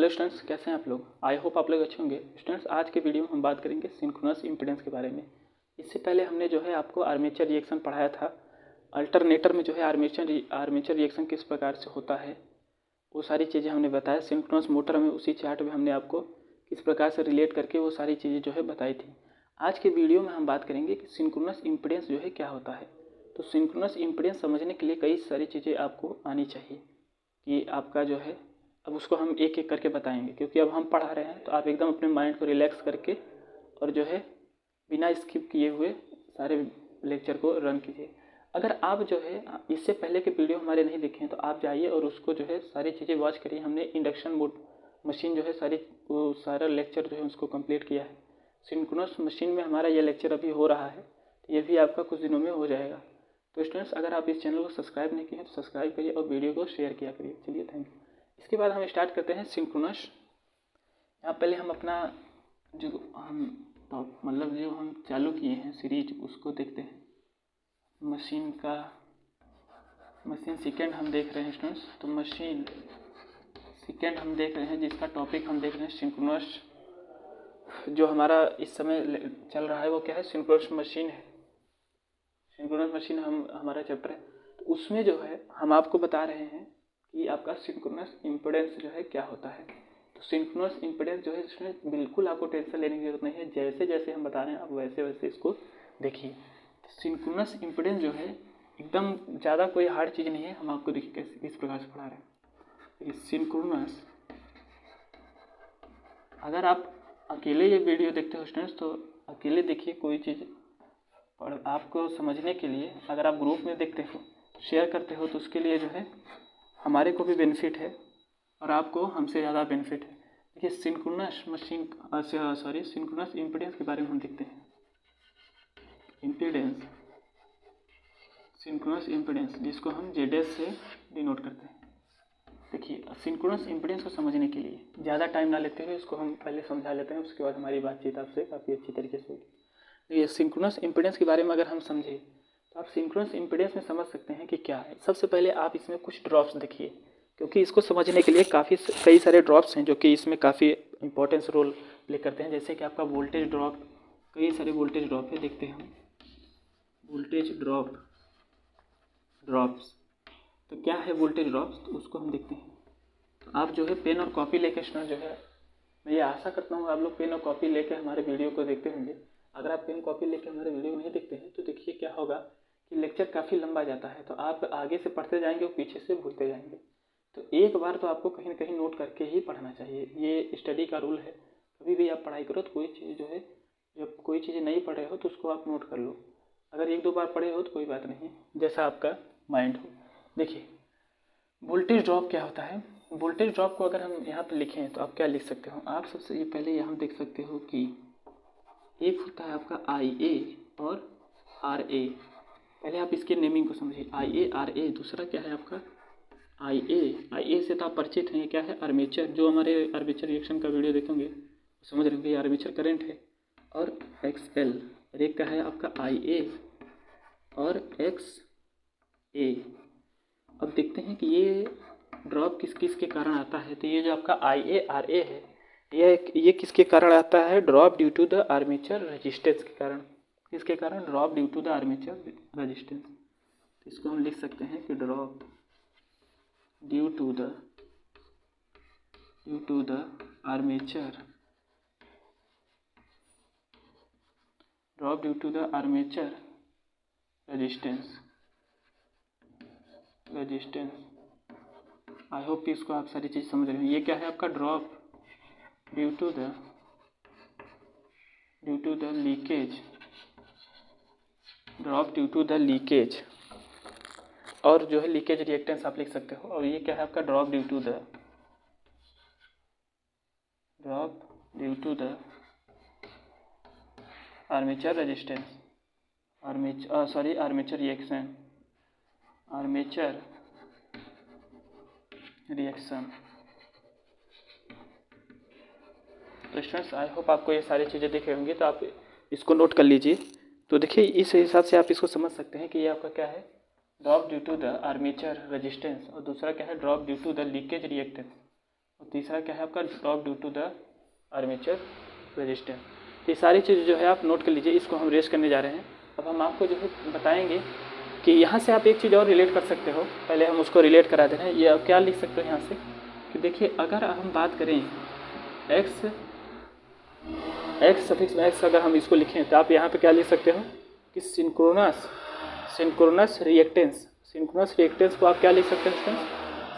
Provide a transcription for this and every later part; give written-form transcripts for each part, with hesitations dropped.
Hello students, कैसे हैं आप लोग। आई होप आप लोग अच्छे होंगे। स्टूडेंट्स, आज के वीडियो में हम बात करेंगे सिंक्रोनस इम्पीडेंस के बारे में। इससे पहले हमने जो है आपको आर्मेचर रिएक्शन पढ़ाया था। अल्टरनेटर में जो है आर्मेचर रिएक्शन किस प्रकार से होता है वो सारी चीज़ें हमने बताया। सिंक्रोनस मोटर में उसी चार्ट में हमने आपको किस प्रकार से रिलेट करके वो सारी चीज़ें जो है बताई थी। आज के वीडियो में हम बात करेंगे कि सिंक्रोनस इम्पीडेंस जो है क्या होता है। तो सिंक्रोनस इम्पीडेंस समझने के लिए कई सारी चीज़ें आपको आनी चाहिए कि आपका जो है अब उसको हम एक एक करके बताएंगे, क्योंकि अब हम पढ़ा रहे हैं तो आप एकदम अपने माइंड को रिलैक्स करके और जो है बिना स्किप किए हुए सारे लेक्चर को रन कीजिए। अगर आप जो है इससे पहले के वीडियो हमारे नहीं देखे हैं तो आप जाइए और उसको जो है सारी चीज़ें वॉच करिए। हमने इंडक्शन मोड मशीन जो है सारा लेक्चर जो है उसको कंप्लीट किया है। सिंक्रोनस मशीन में हमारा ये लेक्चर अभी हो रहा है, तो ये भी आपका कुछ दिनों में हो जाएगा। तो स्टूडेंट्स, अगर आप इस चैनल को सब्सक्राइब नहीं किए हैं तो सब्सक्राइब करिए और वीडियो को शेयर किया करिए। चलिए, थैंक यू। इसके बाद हम स्टार्ट करते हैं सिंक्रोनस। यहाँ पहले हम अपना जो हम चालू किए हैं सीरीज उसको देखते हैं। मशीन सेकेंड हम देख रहे हैं स्टूडेंट्स। तो मशीन सेकेंड हम देख रहे हैं जिसका टॉपिक हम देख रहे हैं सिंक्रोनस। जो हमारा इस समय चल रहा है वो क्या है, सिंक्रोनस मशीन है। सिंक्रोनस मशीन हमारा चैप्टर है। तो उसमें जो है हम आपको बता रहे हैं कि आपका सिंक्रोनस इम्पीडेंस जो है क्या होता है। तो सिंक्रोनस इम्पीडेंस जो है इसमें बिल्कुल आपको टेंशन लेने की जरूरत नहीं है। जैसे जैसे हम बता रहे हैं आप वैसे वैसे इसको देखिए। तो सिंक्रोनस इम्पीडेंस जो है एकदम ज़्यादा कोई हार्ड चीज़ नहीं है। हम आपको देखिए कैसे किस प्रकार से पढ़ा रहे हैं। देखिए सिंक्रोनस, अगर आप अकेले ये वीडियो देखते हो स्टूडेंट्स तो अकेले देखिए कोई चीज़, और आपको समझने के लिए अगर आप ग्रुप में देखते हो शेयर करते हो तो उसके लिए जो है हमारे को भी बेनिफिट है और आपको हमसे ज़्यादा बेनिफिट है। देखिए सिंक्रोनस सिंक्रोनस इम्पीडेंस के बारे में हम देखते हैं। इम्पीडेंस, सिंक्रोनस इम्पीडेंस जिसको हम ZS से डिनोट करते हैं। देखिए सिंक्रोनस इम्पीडेंस को समझने के लिए ज़्यादा टाइम ना लेते हुए इसको हम पहले समझा लेते हैं, उसके बाद हमारी बातचीत आपसे काफ़ी अच्छी तरीके से होगी। ये सिंक्रोनस इम्पीडेंस के बारे में अगर हम समझें तो आप सिंक्रोनस इम्पीडेंस में समझ सकते हैं कि क्या है। सबसे पहले आप इसमें कुछ ड्रॉप्स देखिए, क्योंकि इसको समझने के लिए कई सारे ड्रॉप्स हैं जो कि इसमें काफ़ी इंपॉर्टेंस रोल प्ले करते हैं। जैसे कि आपका वोल्टेज ड्रॉप, कई सारे वोल्टेज ड्रॉप है, देखते हैं हम वोल्टेज ड्रॉप्स। तो क्या है वोल्टेज ड्रॉप्स, तो उसको हम देखते हैं। तो आप जो है पेन और कॉपी लेके स्टूडेंट जो है, मैं ये आशा करता हूँ आप लोग पेन और कॉपी लेके हमारे वीडियो को देखते होंगे। अगर आप पेन कॉपी लेके हमारे वीडियो नहीं देखते हैं तो देखिए क्या होगा कि लेक्चर काफ़ी लंबा जाता है, तो आप आगे से पढ़ते जाएंगे और पीछे से भूलते जाएंगे। तो एक बार तो आपको कहीं ना कहीं नोट करके ही पढ़ना चाहिए। ये स्टडी का रूल है। कभी भी आप पढ़ाई करो तो कोई चीज़ जो है, जब कोई चीज़ नहीं पढ़ रहे हो तो उसको आप नोट कर लो। अगर एक दो बार पढ़े हो तो कोई बात नहीं, जैसा आपका माइंड हो। देखिए वोल्टेज ड्रॉप क्या होता है। वोल्टेज ड्रॉप को अगर हम यहाँ पर लिखें तो आप क्या लिख सकते हो। आप सबसे ये पहले यहाँ देख सकते हो कि एक होता है आपका IA और RA। पहले आप इसके नेमिंग को समझिए, IA RA। दूसरा क्या है आपका IA से तो आप परिचित हैं, क्या है आर्मेचर। जो हमारे आर्मेचर रिएक्शन का वीडियो देखेंगे समझ रहे होंगे ये आर्मेचर करंट है। और XL, और एक का है आपका IA और XA। अब देखते हैं कि ये ड्रॉप किस किस के कारण आता है। तो ये जो आपका IA RA है ये किसके कारण आता है, drop due to the armature resistance के कारण। किसके कारण, drop due to the armature resistance. तो इसको हम लिख सकते हैं कि drop due to the armature, drop due to the armature resistance. I hope कि इसको आप सारी चीज़ समझ रहे हैं। ये क्या है आपका, drop due to the leakage, drop due to the leakage. और जो है लीकेज रिएक्टेंस आप लिख सकते हो। और ये क्या है आपका, drop due to the armature resistance, armature reaction. तो स्टूडेंट्स आई होप आपको ये सारी चीज़ें दिख रही होंगी, तो आप इसको नोट कर लीजिए। तो देखिए इस हिसाब से आप इसको समझ सकते हैं कि ये आपका क्या है, drop due to the armature resistance. और दूसरा क्या है, drop due to the leakage reactance. और तीसरा क्या है आपका drop due to the armature resistance. ये सारी चीज़ जो है आप नोट कर लीजिए, इसको हम रेस करने जा रहे हैं। अब हम आपको जो है बताएंगे कि यहाँ से आप एक चीज़ और रिलेट कर सकते हो, पहले हम उसको रिलेट करा दे रहे हैं। ये आप क्या लिख सकते हो यहाँ से कि देखिए अगर हम बात करें एक्स सफिक्स में एक्स, अगर हम इसको लिखें तो आप यहाँ पे क्या लिख सकते हो कि सिंक्रोनस रिएक्टेंस को आप क्या लिख सकते हो,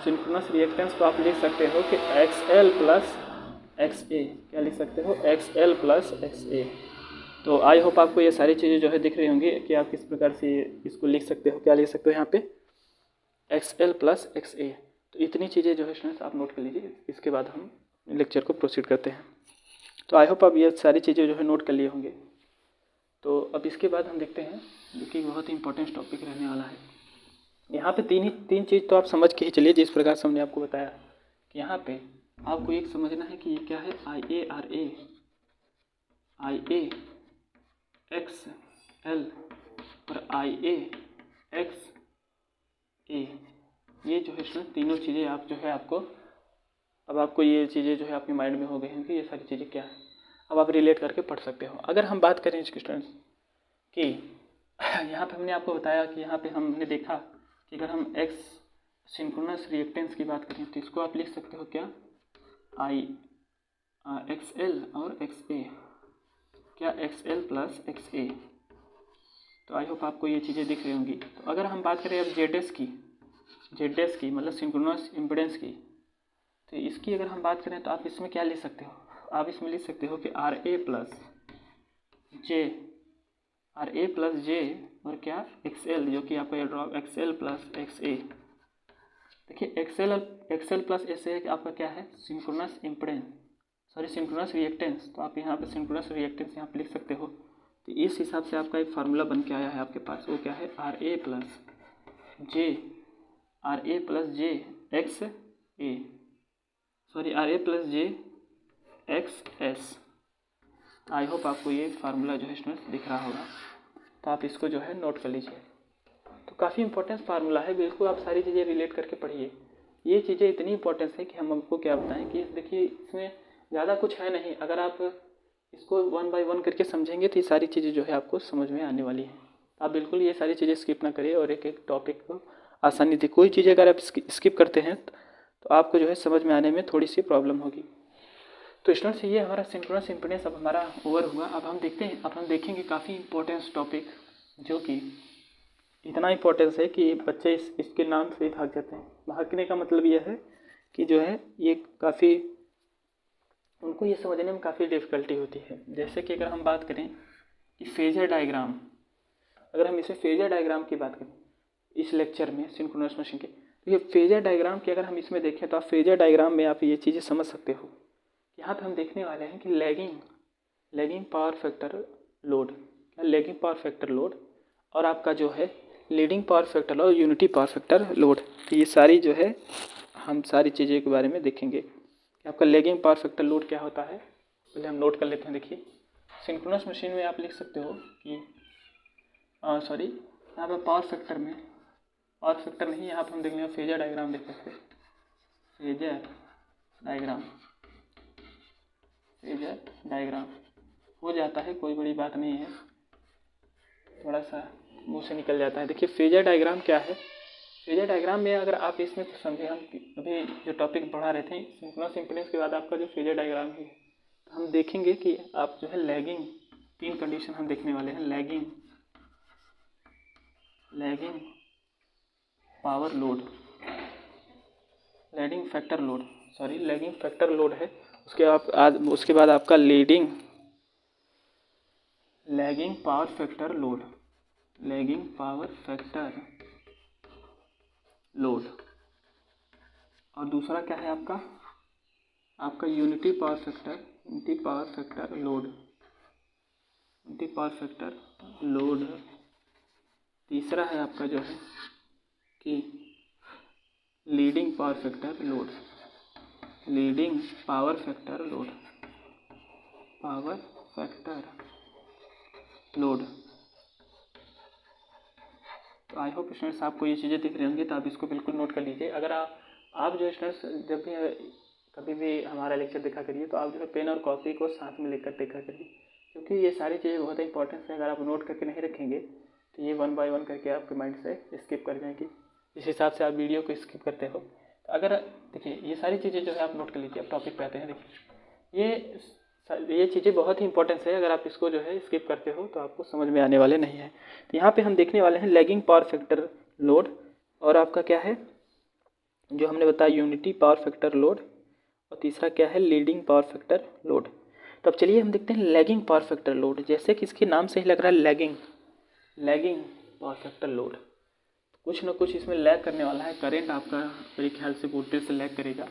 सिंक्रोनस रिएक्टेंस को आप लिख सकते हो कि XL प्लस XA, क्या लिख सकते हो XL प्लस XA। तो आई होप आपको ये सारी चीज़ें जो है दिख रही होंगी कि आप किस प्रकार से इसको लिख सकते हो, क्या लिख सकते हो यहाँ पे XL प्लस XA। तो इतनी चीज़ें जो है स्टूडेंट्स आप नोट कर लीजिए, इसके बाद हम लेक्चर को प्रोसीड करते हैं। तो आई होप आप ये सारी चीज़ें जो है नोट कर लिए होंगे। तो अब इसके बाद हम देखते हैं जो कि बहुत ही इंपॉर्टेंट टॉपिक रहने वाला है। यहाँ पे तीन चीज़ तो आप समझ के ही चलिए, जिस प्रकार से हमने आपको बताया कि यहाँ पे आपको एक समझना है कि ये क्या है IA XL और IA XA। ये जो है स्टूडेंट तीनों चीज़ें आप जो है अब आपको ये चीज़ें जो है आपके माइंड में हो गई हैं कि ये सारी चीज़ें क्या है। अब आप रिलेट करके पढ़ सकते हो। अगर हम बात करें स्टूडेंट्स कि यहाँ पे हमने आपको बताया कि यहाँ पे हमने देखा कि अगर हम एक्स सिंक्रोनस रिएक्टेंस की बात करें तो इसको आप लिख सकते हो क्या XL और XA, क्या XL प्लस XA। तो आई होप आपको ये चीज़ें दिख रही होंगी। तो अगर हम बात करें अब ZS की मतलब सिंक्रोनस इम्पीडेंस की, तो इसकी अगर हम बात करें तो आप इसमें क्या लिख सकते हो, आप इसमें लिख सकते हो कि RA प्लस J और क्या XL, जो कि आपका ड्रॉप XL प्लस XA। देखिए XL प्लस SA आपका क्या है सिंक्रोनस रिएक्टेंस। तो आप यहाँ पे सिंक्रोनस रिएक्टेंस यहाँ पे लिख सकते हो। तो इस हिसाब से आपका एक फार्मूला बन के आया है आपके पास, वो क्या है RA प्लस J XS। आई होप आपको ये फार्मूला जो है स्टूडेंट्स दिख रहा होगा, तो आप इसको जो है नोट कर लीजिए। तो काफ़ी इंपॉर्टेंट फार्मूला है, बिल्कुल आप सारी चीज़ें रिलेट करके पढ़िए। ये चीज़ें इतनी इंपॉर्टेंस है कि हम आपको क्या बताएं कि देखिए इसमें ज़्यादा कुछ है नहीं, अगर आप इसको 1 बाय 1 करके समझेंगे तो ये सारी चीज़ें जो है आपको समझ में आने वाली हैं। आप बिल्कुल ये सारी चीज़ें स्किप ना करिए और एक एक टॉपिक को आसानी थी। कोई चीज़ अगर आप स्किप करते हैं तो आपको जो है समझ में आने में थोड़ी सी प्रॉब्लम होगी। तो स्टूडेंट्स ये हमारा सिंक्रोनस इम्पीडेंस अब हमारा ओवर हुआ। अब हम देखेंगे काफ़ी इंपॉर्टेंस टॉपिक, जो कि इतना इंपॉर्टेंस है कि बच्चे इसके नाम से ही भाग जाते हैं। भागने का मतलब यह है कि जो है ये काफ़ी उनको ये समझने में काफ़ी डिफ़िकल्टी होती है। जैसे कि अगर हम बात करें कि फेजर डायग्राम, अगर हम इसे फेजर डायग्राम की बात करें इस लेक्चर में सिंक्रोनस मशीन के, तो ये फेजर डायग्राम की अगर हम इसमें देखें तो आप फेजर डायग्राम में आप ये चीज़ें समझ सकते हो। यहाँ पे हम देखने वाले हैं कि लैगिंग पावर फैक्टर लोड और आपका जो है लीडिंग पावर फैक्टर और यूनिटी पावर फैक्टर लोड। तो ये सारी जो है हम सारी चीज़ों के बारे में देखेंगे कि आपका लैगिंग पावर फैक्टर लोड क्या होता है। पहले हम नोट कर लेते हैं। देखिए सिंक्रोनस मशीन में आप लिख सकते हो कि यहाँ पर पावर फैक्टर नहीं, यहाँ पर हम देख लेंगे फेजर डायग्राम देख सकते हैं। फेजर डायग्राम हो जाता है, कोई बड़ी बात नहीं है, थोड़ा सा मुंह से निकल जाता है। देखिए फेजर डायग्राम क्या है। फेजर डायग्राम में अगर आप इसमें तो समझे, हम अभी जो टॉपिक पढ़ा रहे थे सिंक्रोनस इम्पीडेंस के बाद आपका जो फेजर डायग्राम है, तो हम देखेंगे कि आप जो है लैगिंग, 3 कंडीशन हम देखने वाले हैं। Lagging power load, lagging factor load है। उसके बाद आपका लैगिंग पावर फैक्टर लोड और दूसरा क्या है आपका यूनिटी पावर फैक्टर लोड। तीसरा है आपका जो है कि लीडिंग पावर फैक्टर लोड। तो आई होप स्टूडेंट्स आपको ये चीज़ें दिख रही होंगी, तो आप इसको बिल्कुल नोट कर लीजिए। अगर आप जो स्टूडेंट्स जब भी कभी भी हमारा लेक्चर देखा करिए तो आप जो है पेन और कॉपी को साथ में लेकर देखा करिए, क्योंकि ये सारी चीज़ें बहुत इंपॉर्टेंट है। अगर आप नोट करके नहीं रखेंगे तो ये 1 बाय 1 करके आपके माइंड से स्किप कर जाएंगी, जिस हिसाब से आप वीडियो को स्किप करते हो। तो अगर देखिए ये सारी चीज़ें जो है आप नोट कर लीजिए। अब टॉपिक पे आते हैं। देखिए ये चीज़ें बहुत ही इंपॉर्टेंट है, अगर आप इसको जो है स्किप करते हो तो आपको समझ में आने वाले नहीं है। तो यहाँ पे हम देखने वाले हैं लैगिंग पावर फैक्टर लोड, और आपका क्या है जो हमने बताया यूनिटी पावर फैक्टर लोड, और तीसरा क्या है लीडिंग पावर फैक्टर लोड। तो अब चलिए हम देखते हैं लैगिंग पावर फैक्टर लोड। जैसे कि इसके नाम से ही लग रहा है लैगिंग पावर फैक्टर लोड, कुछ ना कुछ इसमें लैग करने वाला है। करंट आपका मेरे ख्याल से वोल्टेज से लैग करेगा।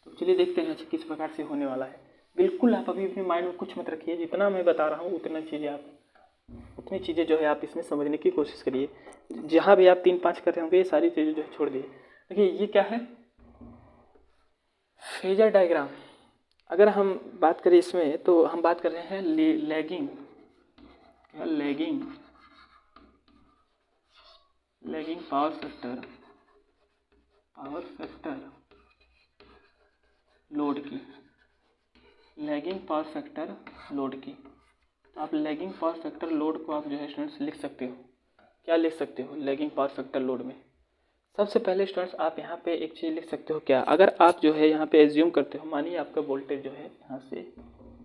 तो चलिए देखते हैं किस प्रकार से होने वाला है। बिल्कुल आप अभी अपने माइंड में कुछ मत रखिए, जितना मैं बता रहा हूँ उतनी चीज़ें जो है आप इसमें समझने की कोशिश करिए। जहाँ भी आप 3-5 कर रहे होंगे ये सारी चीज़ें जो है छोड़ दिए। देखिए ये क्या है, फेजर डायग्राम। अगर हम बात करें इसमें तो हम बात कर रहे हैं लैगिंग पावर फैक्टर लोड की, लैगिंग पावर फैक्टर लोड की। तो आप लैगिंग पावर फैक्टर लोड को आप जो है स्टूडेंट्स लिख सकते हो। क्या लिख सकते हो लैगिंग पावर फैक्टर लोड में? सबसे पहले स्टूडेंट्स आप यहाँ पे एक चीज़ लिख सकते हो। क्या? अगर आप जो है यहाँ पे एज्यूम करते हो, मानिए आपका वोल्टेज जो है यहाँ से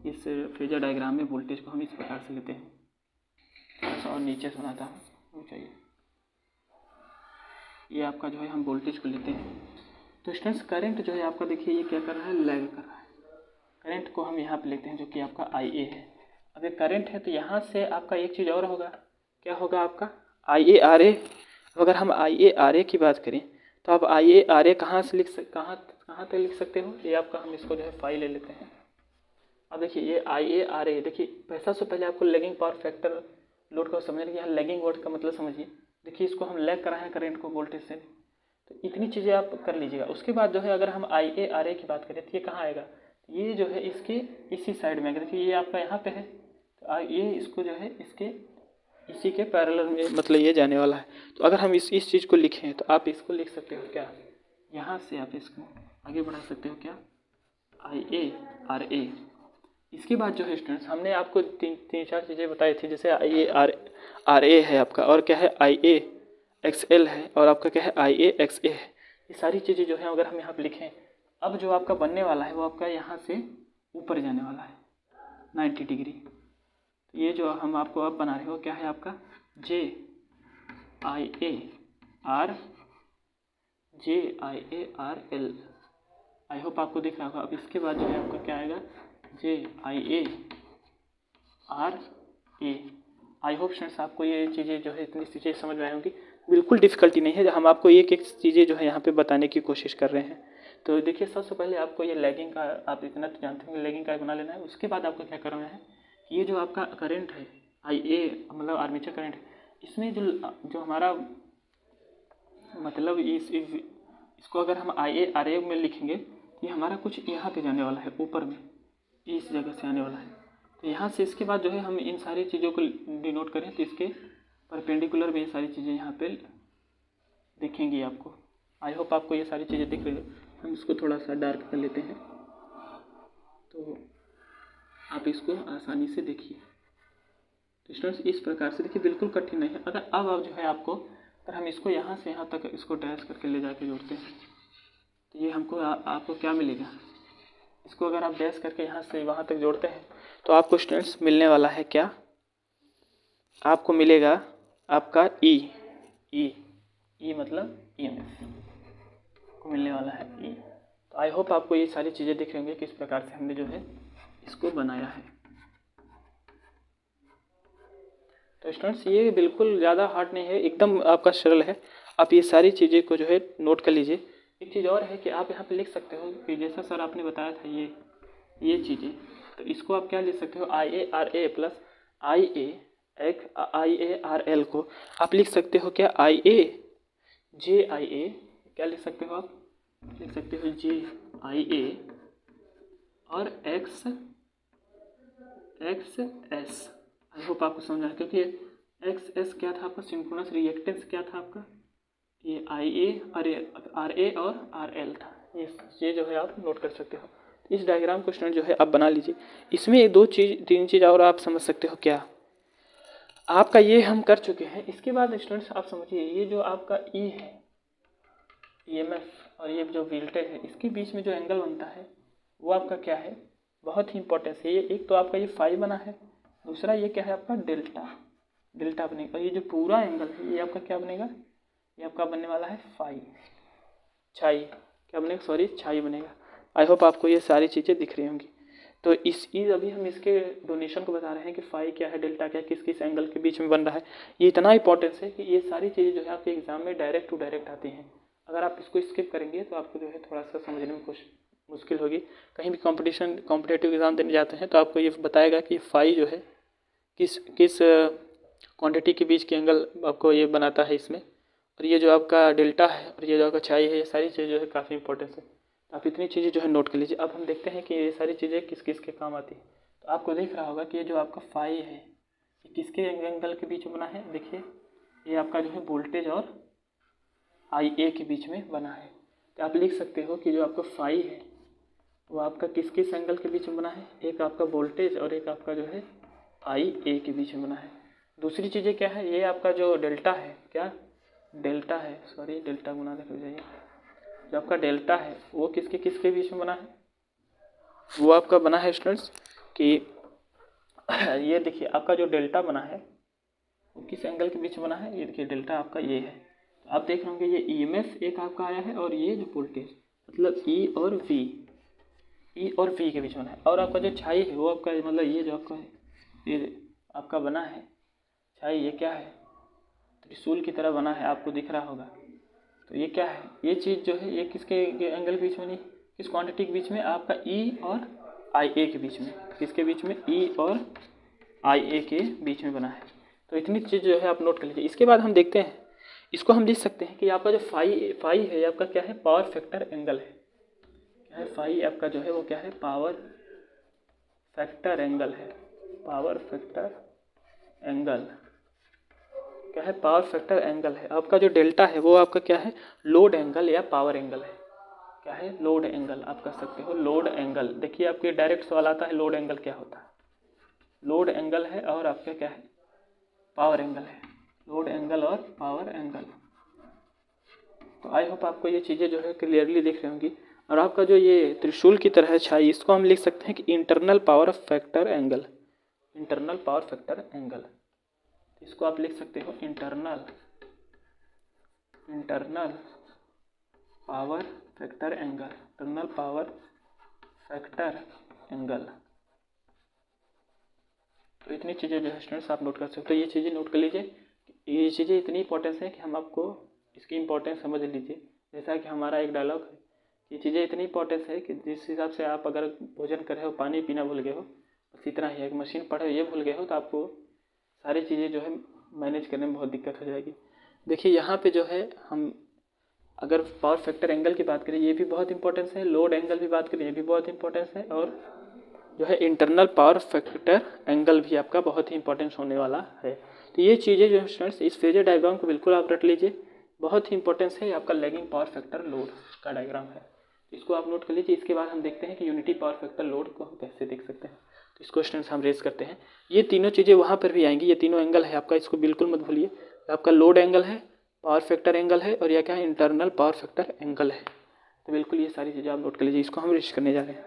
इस फेजर डायग्राम में वोल्टेज को हम इस प्रकार से लेते हैं, थोड़ा सा और नीचे से बनाता हूँ, चाहिए ये आपका जो है हम वोल्टेज को लेते हैं। तो स्टूडेंट्स करंट जो है आपका देखिए ये क्या कर रहा है, लैग कर रहा है। करंट को हम यहाँ पे लेते हैं जो कि आपका IA है। अब ये करंट है तो यहाँ से आपका एक चीज़ और होगा, क्या होगा आपका IaRa। अगर हम IaRa की बात करें तो आप IaRa कहाँ तक लिख सकते हो, ये आपका हम इसको जो है फाइल ले लेते हैं। अब देखिए ये IaRa, देखिए सबसे पहले आपको लैगिंग पावर फैक्टर लोड को समझने के, यहाँ लैगिंग वर्ड का मतलब समझिए। देखिए इसको हम लैग कराए हैं करंट को वोल्टेज से, तो इतनी चीज़ें आप कर लीजिएगा। उसके बाद जो है अगर हम IaRa की बात करें तो ये कहाँ आएगा, ये जो है इसके इसी साइड में आएगा। देखिए ये आपका यहाँ पे है तो ये इसको जो है इसके इसी के पैरेलल में मतलब ये जाने वाला है। तो अगर हम इस चीज़ को लिखें तो आप इसको लिख सकते हो क्या, यहाँ से आप इसको आगे बढ़ा सकते हो क्या, IaRa। इसके बाद जो है स्टूडेंट्स हमने आपको तीन चार चीज़ें बताई थी, जैसे IaRa है आपका, और क्या है IaXL है, और आपका क्या है IaXA है। ये सारी चीज़ें जो है अगर हम यहाँ पे लिखें, अब जो आपका बनने वाला है वो आपका यहाँ से ऊपर जाने वाला है 90 डिग्री। ये जो हम आपको अब बना रहे हो क्या है आपका JIaRL। आई होप आपको दिख रहा होगा। अब इसके बाद जो है आपका क्या आएगा, JIaRa। आई होप फ्रेंड्स आपको ये चीज़ें जो है इतनी चीज़ें समझ में आई होंगी। बिल्कुल डिफ़िकल्टी नहीं है, हम आपको एक चीज़ें जो है यहाँ पे बताने की कोशिश कर रहे हैं। तो देखिए सबसे पहले आपको ये लैगिंग का, आप इतना तो जानते होंगे लैगिंग का बना लेना है। उसके बाद आपको क्या करना है, ये जो आपका करंट है IA मतलब आर्मेचर करंट है, इसमें जो हमारा मतलब इसको अगर हम IaRa में लिखेंगे तो ये हमारा कुछ यहाँ पे जाने वाला है, ऊपर में इस जगह से आने वाला है। तो यहाँ से इसके बाद जो है हम इन सारी चीज़ों को डिनोट करें तो इसके परपेंडिकुलर में ये सारी चीज़ें यहाँ पे दिखेंगी आपको। आई होप आपको ये सारी चीज़ें दिख रही है। हम इसको थोड़ा सा डार्क कर लेते हैं तो आप इसको आसानी से देखिए। तो स्टूडेंट्स इस प्रकार से देखिए, बिल्कुल कठिन नहीं है। अगर अब जो है आपको, अगर हम इसको यहाँ से यहाँ तक इसको डैश करके ले जाके जोड़ते हैं तो ये हमको आपको क्या मिलेगा, इसको अगर आप डैश करके यहाँ से वहाँ तक जोड़ते हैं तो आपको स्टूडेंट्स मिलने वाला है क्या, आपको मिलेगा आपका ई मतलब EMF को मिलने वाला है ई। तो आई होप आपको ये सारी चीज़ें दिख रही होंगी किस प्रकार से हमने जो है इसको बनाया है। तो स्टूडेंट्स ये बिल्कुल ज़्यादा हार्ड नहीं है, एकदम आपका सरल है। आप ये सारी चीज़ें को जो है नोट कर लीजिए। एक चीज़ और है कि आप यहाँ पे लिख सकते हो कि जैसा सर आपने बताया था ये चीज़ें, तो इसको आप क्या लिख सकते हो, IaRa प्लस IaRL को आप लिख सकते हो क्या, JIa। क्या लिख सकते हो आप, लिख सकते हो JIa और XS। आई होप आपको समझ आया, क्योंकि XS क्या था आपका, सिंक्रोनस रिएक्टेंस क्या था आपका, ये RA और RL था। ये जो है आप नोट कर सकते हो। इस डायग्राम को स्टूडेंट जो है आप बना लीजिए। इसमें दो चीज़ तीन चीज़ और आप समझ सकते हो। क्या आपका ये हम कर चुके हैं। इसके बाद स्टूडेंट्स आप समझिए, ये जो आपका ई है, ईएमएफ और ये जो वोल्टेज है, इसके बीच में जो एंगल बनता है वो आपका क्या है, बहुत ही इंपॉर्टेंस है। ये एक तो आपका ये फाई बना है, दूसरा ये क्या है आपका डेल्टा बनेगा। और ये जो पूरा एंगल है ये आपका क्या बनेगा, ये आपका बनने वाला है फाई, छाई क्या बनेगा, सॉरी छाई बनेगा। आई होप आपको ये सारी चीज़ें दिख रही होंगी। तो अभी हम इसके डोनेशन को बता रहे हैं कि फाई क्या है, डेल्टा क्या है, किस किस एंगल के बीच में बन रहा है। ये इतना इंपॉर्टेंस है कि ये सारी चीज़ें जो है आपके एग्जाम में डायरेक्ट टू डायरेक्ट आती हैं। अगर आप इसको स्किप करेंगे तो आपको जो है थोड़ा सा समझने में कुछ मुश्किल होगी। कहीं भी कॉम्पिटेटिव एग्जाम देने जाते हैं तो आपको ये बताएगा कि फाई जो है किस किस क्वांटिटी के बीच के एंगल आपको ये बनाता है इसमें, और ये जो आपका डेल्टा है और ये जो आपका छाई है, ये सारी चीज़ें जो है काफ़ी इंपॉर्टेंस है। आप इतनी चीज़ें जो है नोट कर लीजिए। अब हम देखते हैं कि ये सारी चीज़ें किस किस के काम आती है। तो आपको दिख रहा होगा कि ये जो आपका फाई है ये किसके एंगल के बीच में बना है। देखिए ये आपका जो है वोल्टेज और आई ए के बीच में बना है। तो आप लिख सकते हो कि जो आपका फाई है वो आपका किस किस एंगल के बीच में बना है, एक आपका वोल्टेज और एक आपका जो है आई ए के बीच में बना है। दूसरी चीज़ें क्या है, ये आपका जो डेल्टा है, क्या डेल्टा है, सॉरी डेल्टा गुना देख जाइए, जो आपका डेल्टा है वो किसके किसके बीच में बना है, वो आपका बना है स्टूडेंट्स कि ये देखिए आपका जो डेल्टा बना है वो किस एंगल के बीच में बना है। ये देखिए डेल्टा आपका ये है। तो आप देख रहे होंगे ये ईएमएफ एक आपका आया है और ये जो वोल्टेज मतलब ई और वी के बीच में बना है। और आपका जो छाई है वो आपका मतलब ये जो आपका ये आपका बना है छाई, ये क्या है, त्रिशूल की तरह बना है, आपको दिख रहा होगा। तो ये क्या है, ये चीज़ जो है ये किसके एंगल के बीच में, नहीं किस क्वांटिटी के बीच में, आपका ई और आई ए के बीच में। किसके बीच में, ई और आई ए के बीच में बना है। तो इतनी चीज़ जो है आप नोट कर लीजिए। इसके बाद हम देखते हैं, इसको हम लिख सकते हैं कि आपका जो फाई है आपका क्या है, पावर फैक्टर एंगल है। क्या है, फाई आपका जो है वो क्या है, पावर फैक्टर एंगल है। पावर फैक्टर एंगल क्या है, पावर फैक्टर एंगल है। आपका जो डेल्टा है वो आपका क्या है, लोड एंगल या पावर एंगल है। क्या है, लोड एंगल आप कह सकते हो, लोड एंगल। देखिए आपके डायरेक्ट सवाल आता है लोड एंगल क्या होता है। लोड एंगल है और आपका क्या है, पावर एंगल है। लोड एंगल और पावर एंगल। तो आई होप आपको ये चीज़ें जो है क्लियरली दिख रही होंगी। और आपका जो ये त्रिशूल की तरह है छाई, इसको हम लिख सकते हैं कि internal power factor angle. Internal power factor angle, इसको आप लिख सकते हो internal power factor angle. Internal power factor angle. तो इतनी चीज़ें जो है स्टूडेंट्स आप नोट कर सकते हो। तो ये चीज़ें नोट कर लीजिए। ये चीज़ें इतनी इंपॉर्टेंस है कि हम आपको इसकी इंपॉर्टेंस समझ लीजिए। जैसा कि हमारा एक डायलॉग है, ये चीज़ें इतनी इंपॉर्टेंस है कि जिस हिसाब से आप अगर भोजन कर रहे हो, पानी पीना भूल गए हो, बस इतना ही है। कि मशीन पढ़ रहे हो ये भूल गए हो तो आपको सारी चीज़ें जो है मैनेज करने में बहुत दिक्कत हो जाएगी। देखिए यहाँ पे जो है हम अगर पावर फैक्टर एंगल की बात करें, ये भी बहुत इंपॉर्टेंस है। लोड एंगल भी बात करें, ये भी बहुत इंपॉर्टेंस है। और जो है इंटरनल पावर फैक्टर एंगल भी आपका बहुत ही इंपॉर्टेंस होने वाला है। तो ये चीज़ें जो है स्टूडेंट्स, इस फेजर डायग्राम को बिल्कुल आप रट लीजिए, बहुत ही इंपॉर्टेंस है। आपका लैगिंग पावर फैक्टर लोड का डायग्राम है, इसको आप नोट कर लीजिए। इसके बाद हम देखते हैं कि यूनिटी पावर फैक्टर लोड को हम कैसे देख सकते हैं। तो इसको स्टूडेंट्स हम रेस करते हैं। ये तीनों चीज़ें वहाँ पर भी आएंगी, ये तीनों एंगल है आपका, इसको बिल्कुल मत भूलिए। आपका लोड एंगल है, पावर फैक्टर एंगल है और यह क्या है, इंटरनल पावर फैक्टर एंगल है। तो बिल्कुल ये सारी चीज़ें आप नोट कर लीजिए। इसको हम रेस करने जा रहे हैं।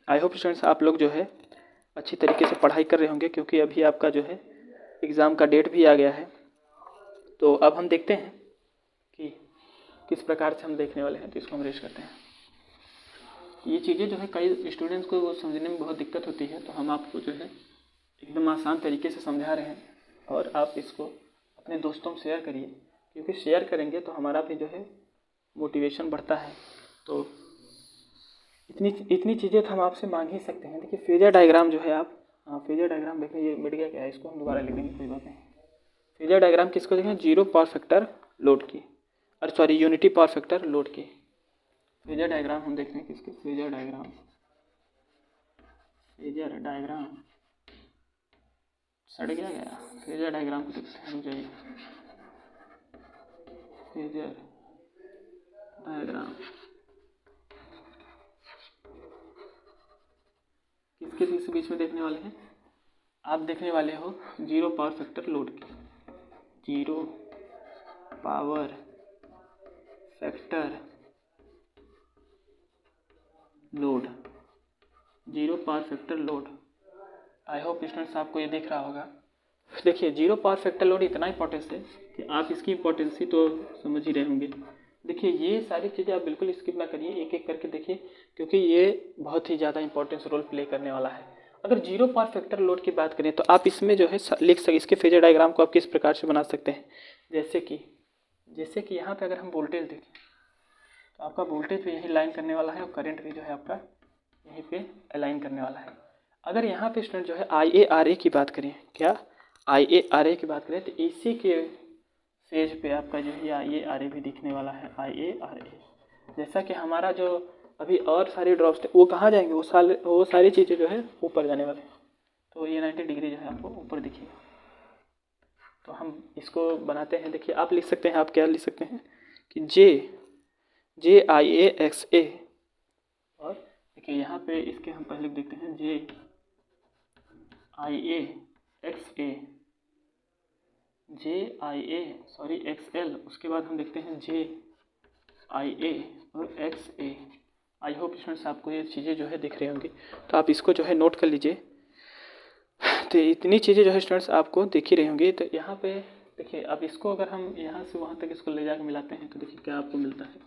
आई होप स्टूडेंट्स आप लोग जो है अच्छी तरीके से पढ़ाई कर रहे होंगे, क्योंकि अभी आपका जो है एग्ज़ाम का डेट भी आ गया है। तो अब हम देखते हैं कि किस प्रकार से हम देखने वाले हैं। तो इसको हम रेस करते हैं। ये चीज़ें जो है कई स्टूडेंट्स को वो समझने में बहुत दिक्कत होती है, तो हम आपको जो है एकदम आसान तरीके से समझा रहे हैं। और आप इसको अपने दोस्तों में शेयर करिए, क्योंकि शेयर करेंगे तो हमारा भी जो है मोटिवेशन बढ़ता है। तो इतनी चीज़ें तो हम आपसे मांग ही सकते हैं। देखिए फेजर डायग्राम जो है आप, फेजर डायग्राम देखें, ये मिट गया क्या है, इसको हम दोबारा लिख देंगे, कोई बात नहीं। फेजर डायग्राम किसको देखें, जीरो पावर फैक्टर लोड की, अरे sorry unity power factor load की। फेजर डायग्राम हम देखते हैं किसके, फेजर डायग्राम सड़ गया। फेजर डायग्राम को देखते हैं, जाइए फेजर डायग्राम। किसके बीच में देखने वाले हैं? आप देखने वाले हो जीरो पावर फैक्टर लोड की। Zero power factor load, zero power factor load. I hope students आपको ये दिख रहा होगा। देखिए जीरो पावर फैक्टर लोड इतना इंपॉर्टेंस है कि आप इसकी इंपॉर्टेंस ही तो समझ ही रहे होंगे। देखिए ये सारी चीज़ें आप बिल्कुल स्किप ना करिए, एक एक करके देखिए, क्योंकि ये बहुत ही ज़्यादा इंपॉर्टेंस रोल प्ले करने वाला है। अगर जीरो पावर फैक्टर लोड की बात करें तो आप इसमें जो है लिख सकते, इसके फेजर डायग्राम को आप किस प्रकार से बना सकते हैं। जैसे कि यहाँ पे अगर हम वोल्टेज देखें तो आपका वोल्टेज भी यही लाइन करने वाला है और करंट भी जो है आपका यहीं पे अलाइन करने वाला है। अगर यहाँ पे स्टूडेंट जो है IaRa की बात करें, क्या IaRa की बात करें तो इसी के फेज पे आपका जो है IaRa भी दिखने वाला है, IaRa। जैसा कि हमारा जो अभी और सारे ड्रॉप्स थे वो कहाँ जाएंगे, वो सारी चीज़ें जो है ऊपर जाने वाले हैं। तो ये 90 डिग्री जो है आपको ऊपर दिखेगा। तो हम इसको बनाते हैं। देखिए आप लिख सकते हैं, आप क्या लिख सकते हैं कि JIaXA, और देखिए यहाँ पे इसके हम पहले देखते हैं XL, उसके बाद हम देखते हैं JIA और XA। आई होप स्टूडेंट्स आपको ये चीज़ें जो है दिख रही होंगी, तो आप इसको जो है नोट कर लीजिए। तो इतनी चीज़ें जो है स्टूडेंट्स आपको दिख ही रही होंगी। तो यहाँ पे देखिए अब इसको अगर हम यहाँ से वहाँ तक इसको ले जाकर मिलाते हैं तो देखिए क्या आपको मिलता है।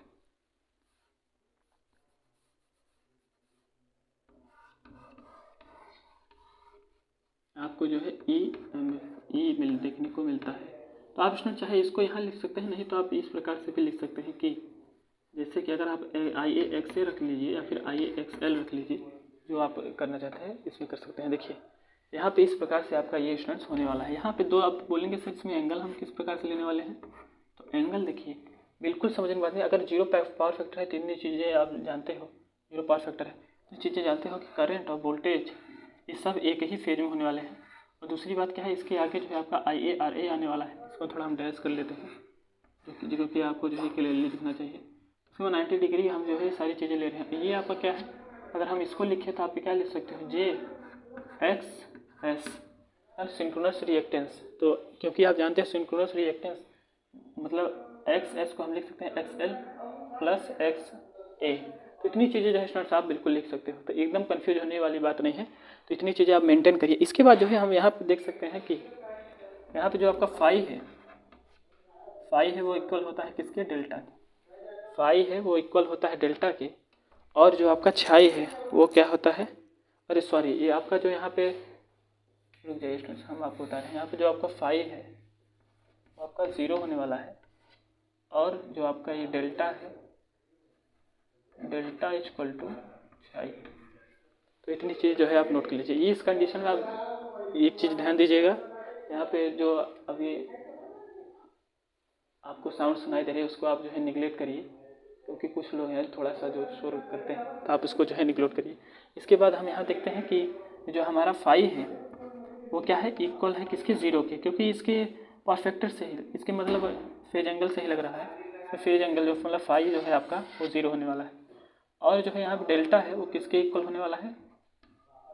आपको जो है ई देखने को मिलता है। तो आप इसमें चाहे इसको यहाँ लिख सकते हैं, नहीं तो आप इस प्रकार से भी लिख सकते हैं कि जैसे कि अगर आप IaXA रख लीजिए या फिर IaXL रख लीजिए, जो आप करना चाहते हैं इसमें कर सकते हैं। देखिए यहाँ पे इस प्रकार से आपका ये स्टूडेंट्स होने वाला है। यहाँ पे दो आप बोलेंगे सर इसमें एंगल हम किस प्रकार से लेने वाले हैं, तो एंगल देखिए बिल्कुल समझने की बात नहीं। अगर जीरो पावर फैक्टर है, तीन चीज़ें आप जानते हो, जीरो पावर फैक्टर है तो चीज़ें जानते हो कि करंट और वोल्टेज ये सब एक ही फेज में होने वाले हैं। और दूसरी बात क्या है, इसके आगे जो है आपका IaRa आने वाला है। इसको थोड़ा हम डैश कर लेते हैं, जो कि आपको जो है क्लियरली दिखना चाहिए। इसमें 90 डिग्री हम जो है सारी चीज़ें ले रहे हैं। ये आपका क्या है, अगर हम इसको लिखें तो आप क्या लिख सकते हो, JXS सिंक्रोनस रिएक्टेंस। तो क्योंकि आप जानते हैं सिंक्रोनस रिएक्टेंस मतलब XS को हम लिख सकते हैं XL प्लस XA। तो इतनी चीज़ें जो है स्टूडेंट्स आप बिल्कुल लिख सकते हो, तो एकदम कंफ्यूज होने वाली बात नहीं है। तो इतनी चीज़ें आप मेंटेन करिए। इसके बाद जो है हम यहाँ पे देख सकते हैं कि यहाँ पे जो आपका फाई है वो इक्वल होता है किसके, डेल्टा के। फाई है वो इक्वल होता है डेल्टा के। और जो आपका छाई है वो क्या होता है, अरे सॉरी, ये आपका जो यहाँ पे रुक जाइए स्टूडेंट्स, हम आपको बता रहे हैं। यहाँ पे जो आपका फाई है वो आपका 0 होने वाला है, और जो आपका ये डेल्टा है, डेल्टा इक्वल टू छाई। तो इतनी चीज़ जो है आप नोट कर लीजिए। इस कंडीशन में आप एक चीज़ ध्यान दीजिएगा, यहाँ पे जो अभी आपको साउंड सुनाई दे रही है उसको आप जो है निगलेक्ट करिए, क्योंकि कुछ लोग हैं थोड़ा सा जो शोर करते हैं, तो आप इसको जो है निगलेक्ट करिए। इसके बाद हम यहाँ देखते हैं कि जो हमारा फाई है वो क्या है, इक्वल है किसके, 0 के, क्योंकि इसके पावर फैक्टर से ही, इसके मतलब फेज एंगल से ही लग रहा है। तो फेज एंगल जो मतलब फाई जो है आपका वो 0 होने वाला है। और जो है यहाँ पे डेल्टा है वो किसके इक्वल होने वाला है,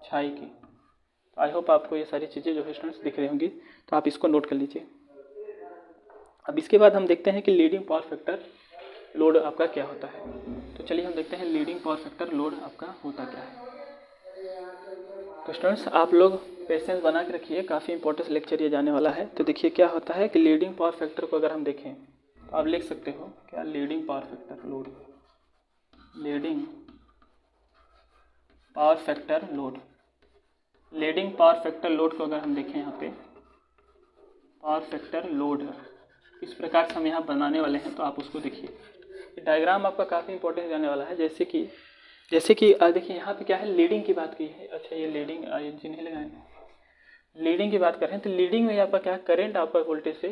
छाई की। तो आई होप आपको ये सारी चीज़ें जो है स्टूडेंट्स दिख रही होंगी, तो आप इसको नोट कर लीजिए। अब इसके बाद हम देखते हैं कि लीडिंग पावर फैक्टर लोड आपका क्या होता है। तो चलिए हम देखते हैं लीडिंग पावर फैक्टर लोड आपका होता क्या है। तो स्टूडेंट्स आप लोग पेशेंस बना के रखिए, काफ़ी इंपॉर्टेंट लेक्चर ये जाने वाला है। तो देखिए क्या होता है कि लीडिंग पावर फैक्टर को अगर हम देखें तो आप लिख सकते हो क्या, leading power factor load, leading power factor load. Leading power factor load को अगर हम देखें यहाँ पे, पावर फैक्टर लोड इस प्रकार से हम यहाँ बनाने वाले हैं। तो आप उसको देखिए, डायग्राम आपका काफ़ी इंपॉर्टेंट जाने वाला है। जैसे कि देखिए यहाँ पे क्या है, लीडिंग की बात की है। अच्छा ये लीडिंग जिन्हें लगाएंगे, लीडिंग की बात कर रहे हैं, तो लीडिंग में आपका क्या है, करंट आपका वोल्टेज से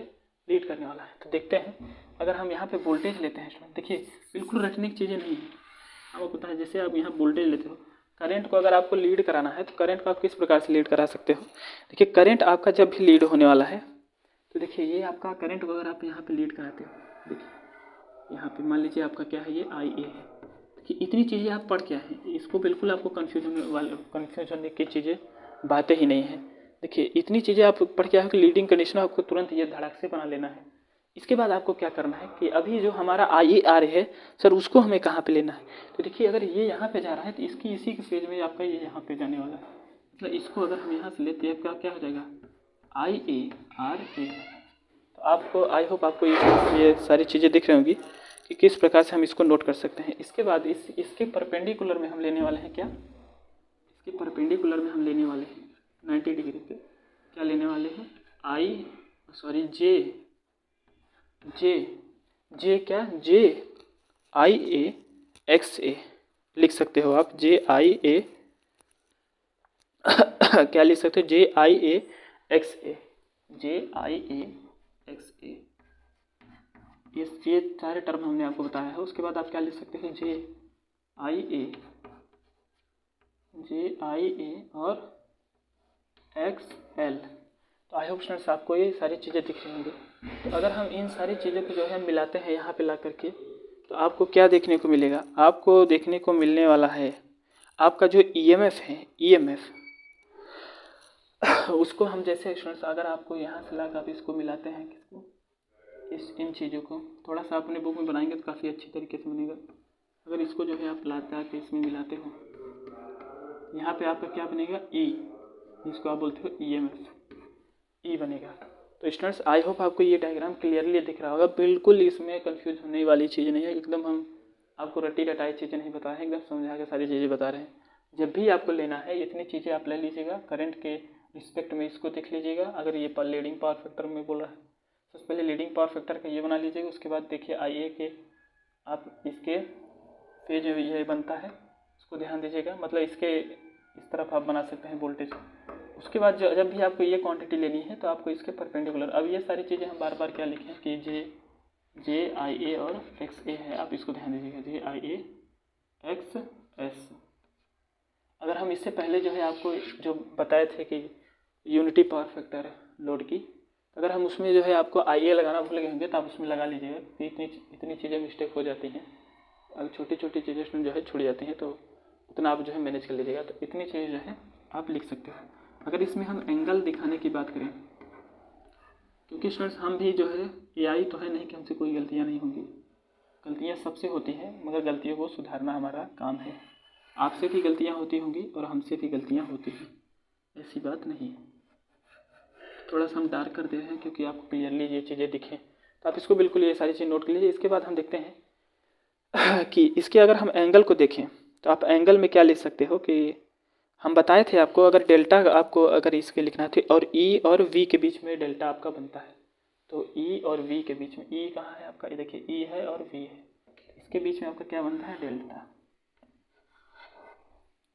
लीड करने वाला है। तो देखते हैं अगर हम यहाँ पे वोल्टेज लेते हैं, देखिए बिल्कुल रटने की चीज़ें नहीं है, आपको पता है। जैसे आप यहाँ वोल्टेज लेते हो, करंट को अगर आपको लीड कराना है तो करंट को आप किस प्रकार से लीड करा सकते हो। देखिए करंट आपका जब भी लीड होने वाला है, तो देखिए ये आपका करंट को अगर आप यहाँ पे लीड कराते हो, देखिए यहाँ पे मान लीजिए आपका क्या है, ये IA है। देखिए इतनी चीज़ें आप पढ़ क्या है, इसको बिल्कुल आपको कन्फ्यूज होने की चीज़ें बातें ही नहीं है। देखिए इतनी चीज़ें आप पढ़ क्या है कि लीडिंग कंडीशनर आपको तुरंत ये धड़ाक से बना लेना है। इसके बाद आपको क्या करना है कि अभी जो हमारा IAR है सर उसको हमें कहाँ पे लेना है। तो देखिए अगर ये यहाँ पे जा रहा है तो इसकी इसी के फेज में आपका ये यहाँ पे जाने वाला है। मतलब इसको अगर हम यहाँ से लेते हैं क्या हो जाएगा IARA। तो आपको आई होप आपको ये सारी चीज़ें दिख रही होंगी कि किस प्रकार से हम इसको नोट कर सकते हैं। इसके बाद इसके परपेंडिकुलर में हम लेने वाले हैं क्या, इसके परपेंडिकुलर में हम लेने वाले हैं 90 डिग्री पे क्या लेने वाले हैं JIAXA लिख सकते हो आप JIA क्या लिख सकते हो JIAXA ये सारे टर्म हमने आपको बताया है। उसके बाद आप क्या लिख सकते हैं JIA और XL। तो आई होप स्टूडेंट्स आपको ये सारी चीज़ें दिख रही होंगी। तो अगर हम इन सारी चीज़ों को जो है मिलाते हैं यहाँ पे ला करके तो आपको क्या देखने को मिलेगा, आपको देखने को मिलने वाला है आपका जो EMF है EMF उसको हम जैसे स्टूडेंट्स अगर आपको यहाँ से ला कर आप इसको मिलाते हैं किसको इन चीज़ों को थोड़ा सा अपने बुक में बनाएंगे तो काफ़ी अच्छी तरीके से बनेगा। अगर इसको जो है आप लाते आके इसमें मिलाते हो यहाँ पे आपका क्या बनेगा E, जिसको आप बोलते हो EMF E बनेगा। तो स्टूडेंट्स आई होप आपको ये डायग्राम क्लियरली दिख रहा होगा। बिल्कुल इसमें कंफ्यूज होने वाली चीज़ नहीं है, एकदम हम आपको रटी रटाई चीज़ें नहीं बता रहे हैं, एकदम समझा के सारी चीज़ें बता रहे हैं। जब भी आपको लेना है इतनी चीज़ें आप ले लीजिएगा, करंट के रिस्पेक्ट में इसको देख लीजिएगा। अगर ये लीडिंग पावर फैक्टर में बोल रहा है सबसे पहले लीडिंग पावर फैक्टर का ये बना लीजिएगा। उसके बाद देखिए IA के आप इसके पेज ये बनता है उसको ध्यान दीजिएगा, मतलब इसके इस तरफ आप बना सकते हैं वोल्टेज। उसके बाद जब भी आपको ये क्वांटिटी लेनी है तो आपको इसके परपेंडिकुलर, अब ये सारी चीज़ें हम बार बार क्या लिखें कि JIA और XA है, आप इसको ध्यान दीजिएगा JIA XS। अगर हम इससे पहले जो है आपको जो बताए थे कि यूनिटी पावर फैक्टर लोड की, अगर हम उसमें जो है आपको IA लगाना भूल गए होंगे तो आप उसमें लगा लीजिएगा कि इतनी चीज़ें मिस्टेक हो जाती हैं। अब छोटी छोटी चीज़ें उसमें जो है छूट जाती हैं तो उतना आप जो है मैनेज कर लीजिएगा। तो इतनी चीज़ें जो है आप लिख सकते हो। अगर इसमें हम एंगल दिखाने की बात करें, क्योंकि स्टूडेंट्स हम भी जो है AI तो है नहीं कि हमसे कोई गलतियाँ नहीं होंगी, गलतियाँ सबसे होती हैं, मगर गलतियों को सुधारना हमारा काम है। आपसे भी गलतियाँ होती होंगी और हमसे भी गलतियाँ होती हैं, ऐसी बात नहीं है। थोड़ा सा हम डार्क कर दे रहे हैं क्योंकि आपको क्लियरली ये चीज़ें दिखें, तो आप इसको बिल्कुल ये सारी चीज़ नोट कर लीजिए। इसके बाद हम देखते हैं कि इसके अगर हम एंगल को देखें तो आप एंगल में क्या लिख सकते हो कि हम बताए थे आपको, अगर डेल्टा आपको अगर इसके लिखना थे और E और V के बीच में डेल्टा आपका बनता है, तो E और V के बीच में E कहाँ है आपका, ये देखिए E है और V है, इसके बीच में आपका क्या बनता है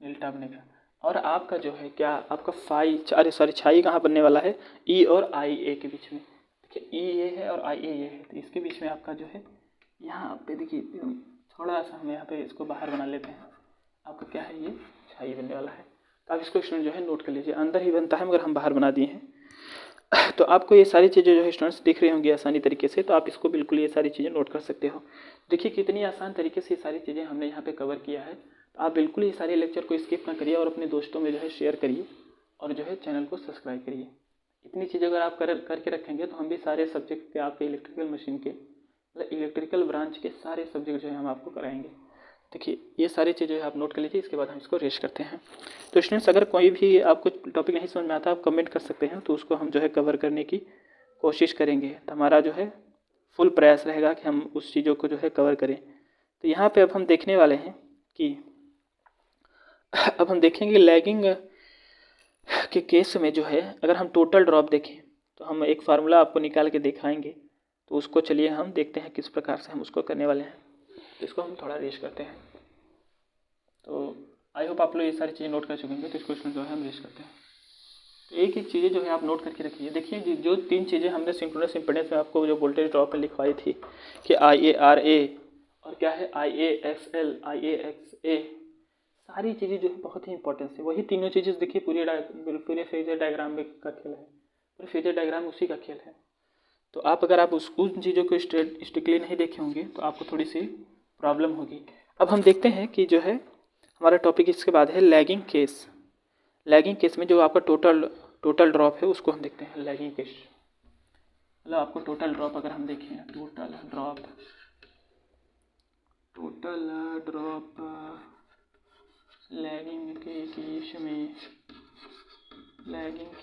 डेल्टा बनेगा। और आपका जो है क्या आपका छाई कहाँ बनने वाला है E और IA के बीच में। देखिए E ये है और IA ये है, तो इसके बीच में आपका जो है यहाँ पे देखिए थोड़ा सा हम यहाँ पे इसको बाहर बना लेते हैं, आपका क्या है ये छाई बनने वाला है। तो आप इसको स्टूडेंट जो है नोट कर लीजिए, अंदर ही बनता है मगर हम बाहर बना दिए हैं। तो आपको ये सारी चीज़ें जो है स्टूडेंट्स दिख रही होंगी आसानी तरीके से, तो आप इसको बिल्कुल ये सारी चीज़ें नोट कर सकते हो। देखिए कितनी आसान तरीके से ये सारी चीज़ें हमने यहाँ पे कवर किया है। तो आप बिल्कुल ये सारे लेक्चर को स्किप ना करिए और अपने दोस्तों में जो है शेयर करिए और जो है चैनल को सब्सक्राइब करिए। इतनी चीज़ें अगर आप करके रखेंगे तो हम भी सारे सब्जेक्ट के आपके इलेक्ट्रिकल मशीन के मतलब इलेक्ट्रिकल ब्रांच के सारे सब्जेक्ट जो है हम आपको कराएंगे। देखिए ये सारी चीज़ें आप नोट कर लीजिए, इसके बाद हम इसको रेस्ट करते हैं। तो स्टूडेंट्स अगर कोई भी आपको टॉपिक नहीं समझ में आता आप कमेंट कर सकते हैं, तो उसको हम जो है कवर करने की कोशिश करेंगे। तो हमारा जो है फुल प्रयास रहेगा कि हम उस चीज़ों को जो है कवर करें। तो यहाँ पे अब हम देखने वाले हैं कि अब हम देखेंगे लैगिंग के केस में जो है अगर हम टोटल ड्रॉप देखें तो हम एक फार्मूला आपको निकाल के दिखाएंगे। तो उसको चलिए हम देखते हैं किस प्रकार से हम उसको करने वाले हैं। तो इसको हम थोड़ा रेस्ट करते हैं। तो आई होप आप लोग ये सारी चीज़ें नोट कर चुकेंगे, तो इसको जो है हम रेस्ट करते हैं। तो एक एक चीज़ें जो है आप नोट करके रखिए। देखिए जो 3 चीज़ें हमने सिंक्रोनस इम्पीडेंस में आपको जो वोल्टेज ड्रॉप में लिखवाई थी कि IARA और क्या है IAXL IAXA, सारी चीज़ें जो है बहुत ही इंपॉर्टेंट है। वही तीनों चीज़ें देखिए पूरे फेजर डायग्राम में का खेल है, पूरे फेजर डायग्राम उसी का खेल है। तो आप अगर आप उन चीज़ों को स्ट्रिक्टली नहीं देखे होंगे तो आपको थोड़ी सी प्रॉब्लम होगी। अब हम देखते हैं कि जो है हमारा टॉपिक इसके बाद है लैगिंग केस। लैगिंग केस में जो आपका टोटल ड्रॉप है उसको हम देखते हैं। लैगिंग केस मतलब आपको टोटल ड्रॉप अगर हम देखें, टोटल ड्रॉप लैगिंग के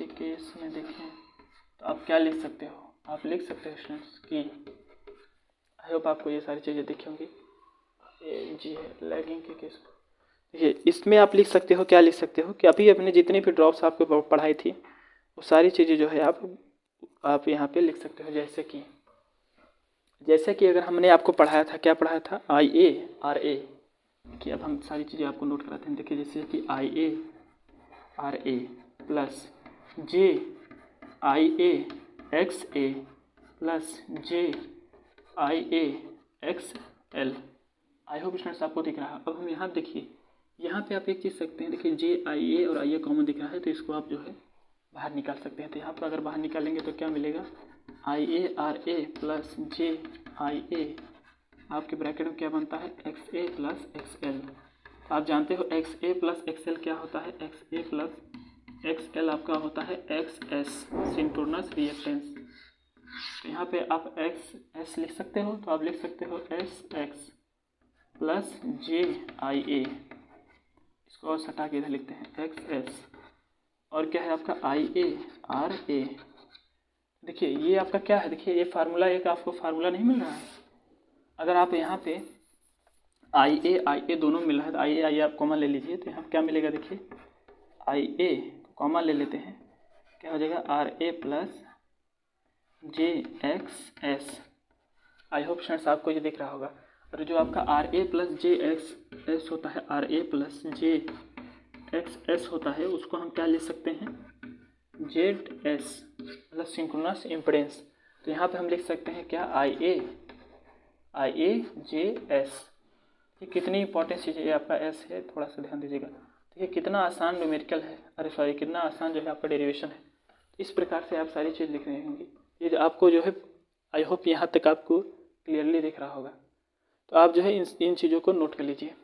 केस में देखें तो आप क्या लिख सकते हो? आप लिख सकते हो स्टूडेंट्स कि आई होप आपको ये सारी चीज़ें दिखी होंगी। जी है लैगिंग के केस। देखिए इसमें आप लिख सकते हो, क्या लिख सकते हो कि अभी अपने जितनी भी ड्रॉप्स आपको पढ़ाई थी वो सारी चीज़ें जो है आप यहाँ पे लिख सकते हो। जैसे कि अगर हमने आपको पढ़ाया था, क्या पढ़ाया था? IA कि अब हम सारी चीज़ें आपको नोट कराते हैं। देखिए जैसे कि IA plus JIAXA plus JIAXL। I hope students आपको दिख रहा है। अब हम यहाँ देखिए, यहाँ पे आप एक चीज़ सकते हैं, देखिए JIA और IA कॉमन दिख रहा है तो इसको आप जो है बाहर निकाल सकते हैं। तो यहाँ पर अगर बाहर निकालेंगे तो क्या मिलेगा? IARA प्लस JIA आपके ब्रैकेट में क्या बनता है? XA plus XL। आप जानते हो XA प्लस XL क्या होता है? XA प्लस XL आपका होता है XS सिंक्रोनस रिएक्टेंस। तो यहाँ पे आप XS लिख सकते हो, तो आप लिख सकते हो SX प्लस JIA, इसको और सटा के इधर लिखते हैं XS, और क्या है आपका IARA। देखिए ये आपका क्या है? देखिए ये फार्मूला, एक आपको फार्मूला नहीं मिल रहा है। अगर आप यहाँ पे IA दोनों मिल रहा है तो IA आप कॉमन ले लीजिए, तो यहाँ क्या मिलेगा? देखिए IA कॉमन ले लेते हैं, क्या हो जाएगा? RA plus JXS। I hope students आपको ये दिख रहा होगा। और जो आपका RA प्लस JXS होता है, RA प्लस JXS होता है, उसको हम क्या लिख सकते हैं? ZS मतलब सिंक्रोनस इम्पीडेंस। तो यहाँ पे हम लिख सकते हैं क्या? IAJS। ये कितनी इंपॉर्टेंट चीज़ है, ये आपका S है, थोड़ा सा ध्यान दीजिएगा। तो ये कितना आसान न्यूमेरिकल है, कितना आसान जो है आपका डेरिवेशन है। इस प्रकार से आप सारी चीज़ लिख रहे होंगे। ये जो आपको जो है आई होप यहाँ तक आपको क्लियरली दिख रहा होगा। तो आप जो है इन चीज़ों को नोट कर लीजिए,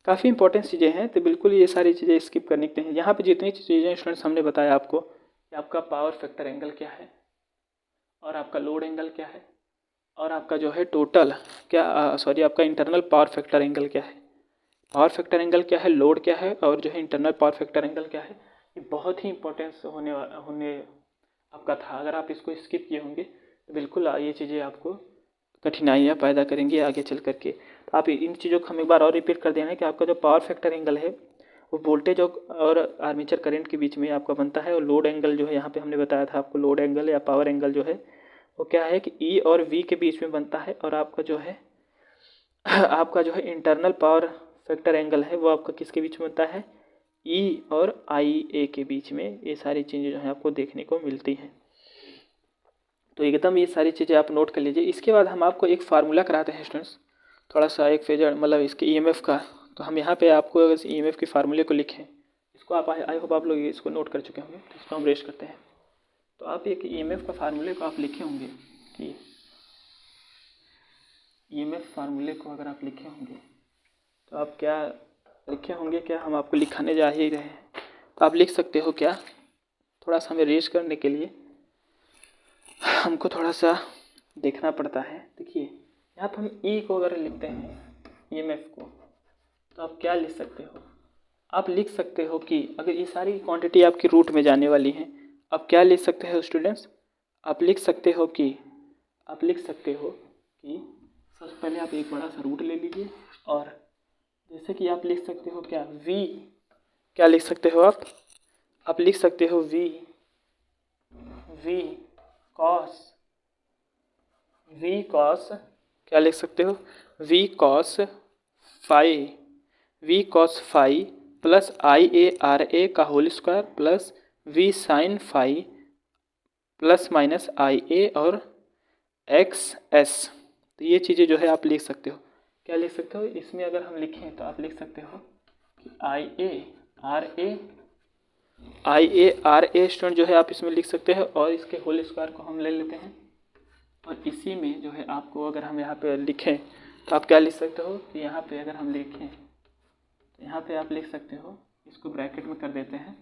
काफ़ी इंपॉर्टेंट चीज़ें हैं। तो बिल्कुल ये सारी चीज़ें स्किप करने के हैं। यहाँ पे जितनी चीज़ें स्टूडेंट्स हमने बताया आपको कि आपका पावर फैक्टर एंगल क्या है, और आपका लोड एंगल क्या है, और आपका जो है टोटल आपका इंटरनल पावर फैक्टर एंगल क्या है, पावर फैक्टर एंगल क्या है, लोड क्या है, और जो है इंटरनल पावर फैक्टर एंगल क्या है। ये बहुत ही इंपॉर्टेंस होने आपका था। अगर आप इसको स्किप किए होंगे तो बिल्कुल ये चीज़ें आपको कठिनाइयाँ पैदा करेंगी आगे चल करके। तो आप इन चीज़ों को हम एक बार और रिपीट कर देना कि आपका जो पावर फैक्टर एंगल है वो वोल्टेज और आर्मेचर करंट के बीच में आपका बनता है। और लोड एंगल जो है यहाँ पे हमने बताया था आपको, लोड एंगल या पावर एंगल जो है वो क्या है कि E और V के बीच में बनता है। और आपका जो है इंटरनल पावर फैक्टर एंगल है वो आपका किसके बीच में बनता है? E और IA के बीच में। ये सारी चीज़ें जो है आपको देखने को मिलती हैं। तो एकदम ये सारी चीज़ें आप नोट कर लीजिए। इसके बाद हम आपको एक फार्मूला कराते हैं स्टूडेंट्स, थोड़ा सा एक फेजर मतलब इसके EMF का। तो हम यहाँ पे आपको अगर EMF के फार्मूले को लिखें, इसको आप आई होप आप लोग इसको नोट कर चुके होंगे, तो इसको हम रेस्ट करते हैं। तो आप एक EMF का फार्मूले को आप लिखे होंगे कि EMF फार्मूले को अगर आप लिखे होंगे तो आप क्या लिखे होंगे? क्या हम आपको लिखाने जा ही रहे हैं, तो आप लिख सकते हो क्या? थोड़ा सा हमें रेस्ट करने के लिए हमको थोड़ा सा देखना पड़ता है। देखिए यहाँ पर हम E को अगर लिखते हैं EMF को, तो आप क्या लिख सकते हो? आप लिख सकते हो कि अगर ये सारी क्वांटिटी आपकी रूट में जाने वाली हैं, आप क्या लिख सकते हो स्टूडेंट्स? आप लिख सकते हो कि सबसे पहले आप एक बड़ा सा रूट ले लीजिए, और जैसे कि आप लिख सकते हो क्या? V, क्या लिख सकते हो आप? आप लिख सकते हो V cos क्या लिख सकते हो? V cos phi plus IARA का whole square plus V sin phi plus minus IA और XS। तो ये चीज़ें जो है आप लिख सकते हो। क्या लिख सकते हो? इसमें अगर हम लिखें तो आप लिख सकते हो कि IARA स्टूडेंट जो है आप इसमें लिख सकते हैं, और इसके होल स्क्वायर को हम ले लेते हैं। और इसी में जो है आपको अगर हम यहाँ पे लिखें तो आप क्या लिख सकते हो कि यहाँ पे अगर हम लिखें तो यहाँ पे आप लिख सकते हो, इसको ब्रैकेट में कर देते हैं,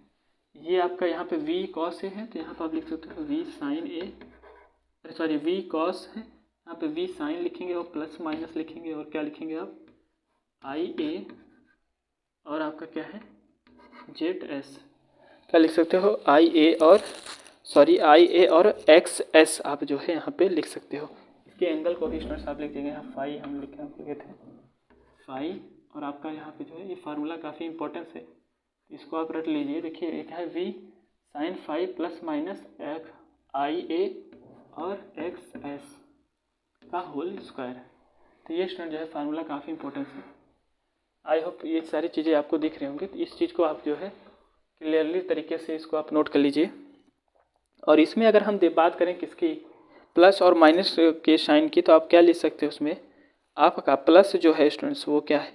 ये आपका यहाँ पे v cos a है तो यहाँ पे आप लिख सकते हो v sin a, अरे सॉरी v cos है, यहाँ पे v sin लिखेंगे और प्लस माइनस लिखेंगे और क्या लिखेंगे आप i a और आपका क्या है जेड एस, क्या लिख सकते हो i a और x s आप जो है यहाँ पे लिख सकते हो। इसके एंगल को भी स्टूडेंट्स आप लिख देंगे, यहाँ फाई हम लिखे थे फाई, और आपका यहाँ पे जो है ये फार्मूला काफ़ी इंपॉर्टेंस है, इसको आप रट लीजिए। देखिए एक है v sin phi plus minus x I A और एक्स एस का होल स्क्वायर, तो ये स्टूडेंट जो है फार्मूला काफ़ी इंपॉर्टेंस है। आई होप ये सारी चीज़ें आपको दिख रही होंगी, तो इस चीज़ को आप जो है क्लियरली तरीके से इसको आप नोट कर लीजिए। और इसमें अगर हम बात करें किसकी प्लस और माइनस के साइन की, तो आप क्या लिख सकते हो उसमें आपका प्लस जो है स्टूडेंट्स वो क्या है,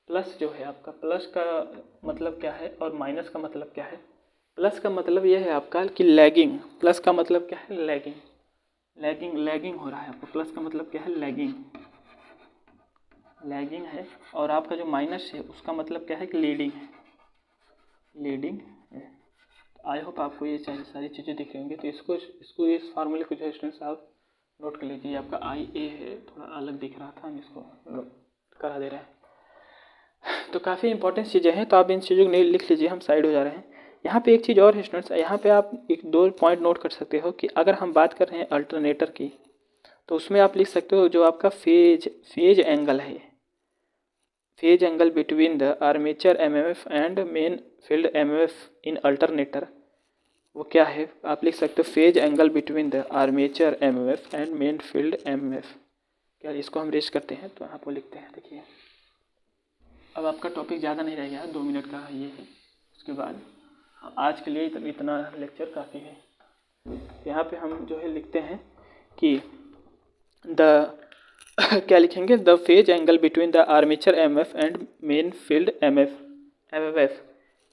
प्लस जो है आपका प्लस का मतलब क्या है और माइनस का मतलब क्या है। प्लस का मतलब यह है आपका कि लैगिंग, प्लस का मतलब क्या है लैगिंग, लैगिंग हो रहा है आपको, प्लस का मतलब क्या है लैगिंग है। और आपका जो माइनस है उसका मतलब क्या है कि लीडिंग है। आई होप आपको ये सारी चीज़ें दिख रही होंगी, तो इसको इस फार्मूले को जो स्टूडेंट्स आप नोट कर लीजिए। आपका आई ए है, थोड़ा अलग दिख रहा था, हम इसको करा दे रहे हैं। तो काफ़ी इंपॉर्टेंट चीज़ें हैं, तो आप इन चीज़ों को नहीं लिख लीजिए, हम साइड हो जा रहे हैं। यहाँ पे एक चीज़ और है स्टूडेंट्स, यहाँ पे आप एक दो पॉइंट नोट कर सकते हो कि अगर हम बात कर रहे हैं अल्टरनेटर की, तो उसमें आप लिख सकते हो जो आपका फेज एंगल है, phase angle between the armature MMF and main field MMF in alternator, वो क्या है आप लिख सकते हो phase angle between the armature MMF and main field MMF. क्या इसको हम रेस्ट करते हैं, तो आप वो लिखते हैं। देखिए अब आपका टॉपिक ज़्यादा नहीं रह गया, 2 मिनट का ये है, उसके बाद आज के लिए इतना लेक्चर काफ़ी है। यहाँ पे हम जो है लिखते हैं कि क्या लिखेंगे the phase angle between the armature MF and main field MF,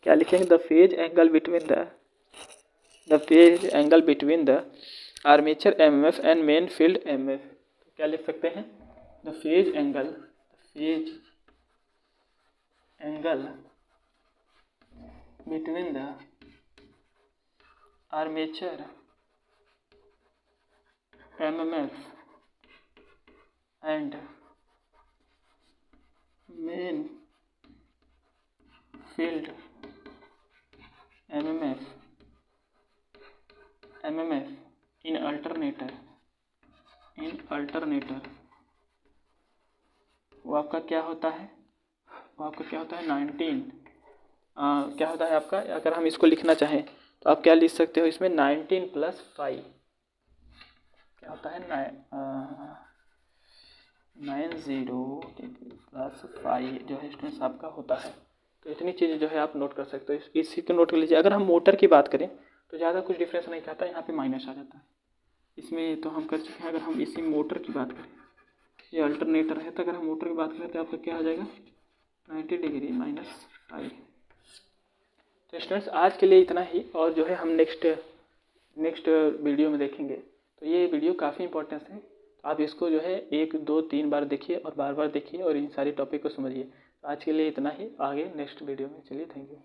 क्या लिखेंगे the phase angle between the armature MF and main field MF, तो क्या लिख सकते हैं the phase angle between the armature MMF and main field MMF in alternator वो आपका क्या होता है, 19 क्या होता है आपका, अगर हम इसको लिखना चाहें तो आप क्या लिख सकते हो इसमें 19 + 5 क्या होता है 90 + 5 जो है स्टूडेंट्स आपका होता है। तो इतनी चीज़ें जो है आप नोट कर सकते हो, इसी को नोट कर लीजिए। अगर हम मोटर की बात करें तो ज़्यादा कुछ डिफरेंस नहीं आता, यहाँ पे माइनस आ जाता है, इसमें तो हम कर चुके हैं। अगर हम इसी मोटर की बात करें, ये अल्टरनेटर है, तो अगर हम मोटर की बात करें तो आपका क्या आ जाएगा 90 डिग्री -5। तो स्टूडेंट्स आज के लिए इतना ही, और जो है हम नेक्स्ट वीडियो में देखेंगे। तो ये वीडियो काफ़ी इंपॉर्टेंस है, तो आप इसको जो है 1 2 3 बार देखिए और बार बार देखिए और इन सारी टॉपिक को समझिए। तो आज के लिए इतना ही, आगे नेक्स्ट वीडियो में, चलिए थैंक यू।